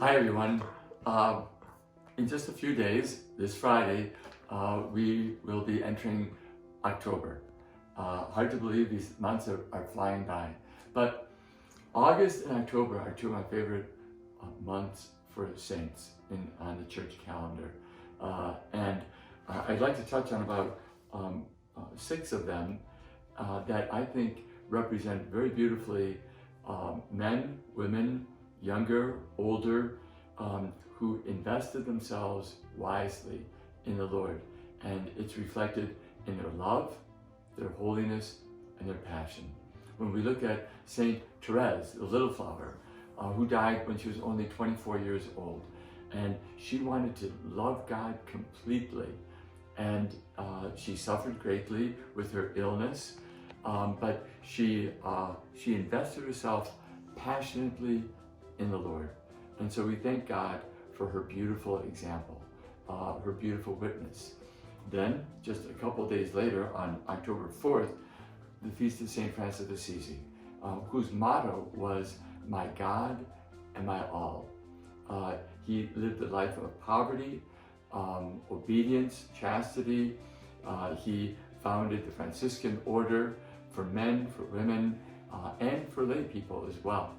Hi everyone. In just a few days, this Friday, we will be entering October. Hard to believe these months are flying by. But August and October are two of my favorite months for saints on the church calendar. I'd like to touch on about 6 of them that I think represent very beautifully men, women, younger, older, who invested themselves wisely in the Lord. And it's reflected in their love, their holiness, and their passion. When we look at Saint Therese, the Little Flower, who died when she was only 24 years old. And she wanted to love God completely. And she suffered greatly with her illness, but she invested herself passionately in the Lord. And so we thank God for her beautiful example, her beautiful witness. Then, just a couple days later, on October 4th, the Feast of St. Francis of Assisi, whose motto was, "My God and my all." He lived a life of poverty, obedience, chastity. He founded the Franciscan order for men, for women, and for lay people as well.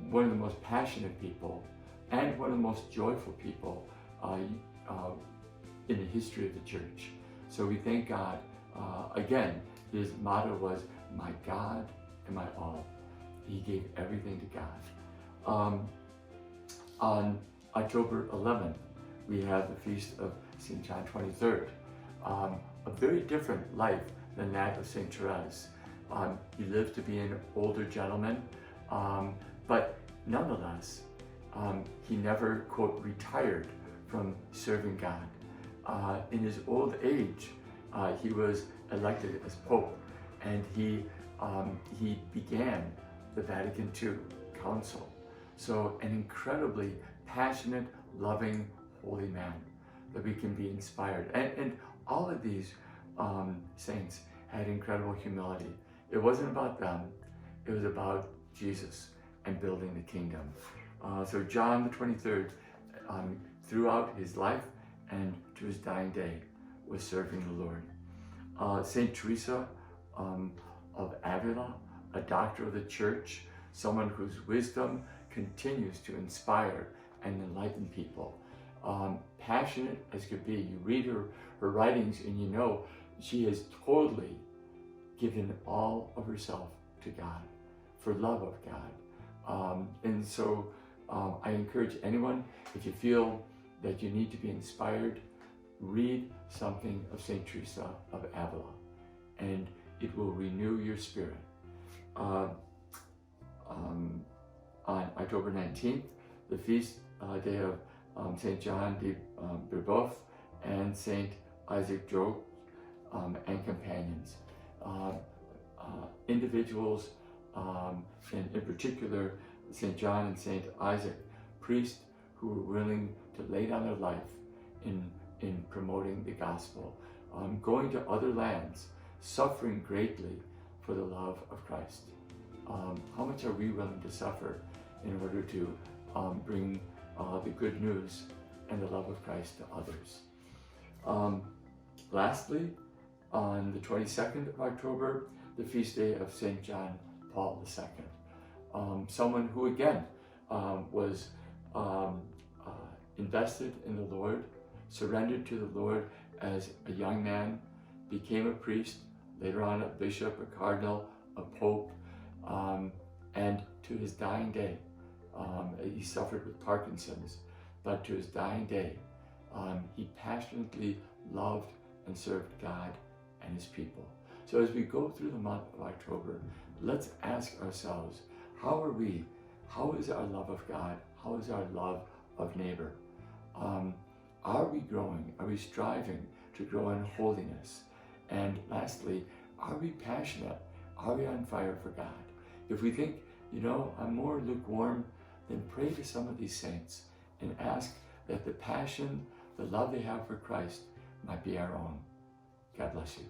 One of the most passionate people and one of the most joyful people in the history of the church. So we thank God. Again, his motto was, "My God and my all." He gave everything to God. On October 11th, we have the Feast of St. John 23rd. A very different life than that of St. Therese. He lived to be an older gentleman, but nonetheless, he never, quote, retired from serving God. In his old age, he was elected as Pope, and he began the Vatican II Council. So an incredibly passionate, loving, holy man that we can be inspired. And all of these saints had incredible humility. It wasn't about them, it was about Jesus and building the kingdom. So John the 23rd, throughout his life and to his dying day, was serving the Lord. Saint Teresa of Avila, a doctor of the church, someone whose wisdom continues to inspire and enlighten people. Passionate as could be. You read her writings and you know she has totally given all of herself to God, for love of God. And so I encourage anyone, if you feel that you need to be inspired, read something of St. Teresa of Avila, and it will renew your spirit. On October 19th, the feast day of St. John de Brebeuf and St. Isaac Jogues and companions. Individuals, and in particular, St. John and St. Isaac, priests who were willing to lay down their life in promoting the gospel, going to other lands, suffering greatly for the love of Christ. How much are we willing to suffer in order to bring the good news and the love of Christ to others? Lastly, on the 22nd of October, the feast day of St. John Paul II, someone who again was invested in the Lord, surrendered to the Lord as a young man, became a priest, later on a bishop, a cardinal, a pope, and to his dying day, he suffered with Parkinson's, but to his dying day, he passionately loved and served God and his people. So as we go through the month of October, let's ask ourselves, how are we? How is our love of God? How is our love of neighbor? Are we growing? Are we striving to grow in holiness? And lastly, are we passionate? Are we on fire for God? If we think, I'm more lukewarm, then pray to some of these saints and ask that the passion, the love they have for Christ might be our own. God bless you.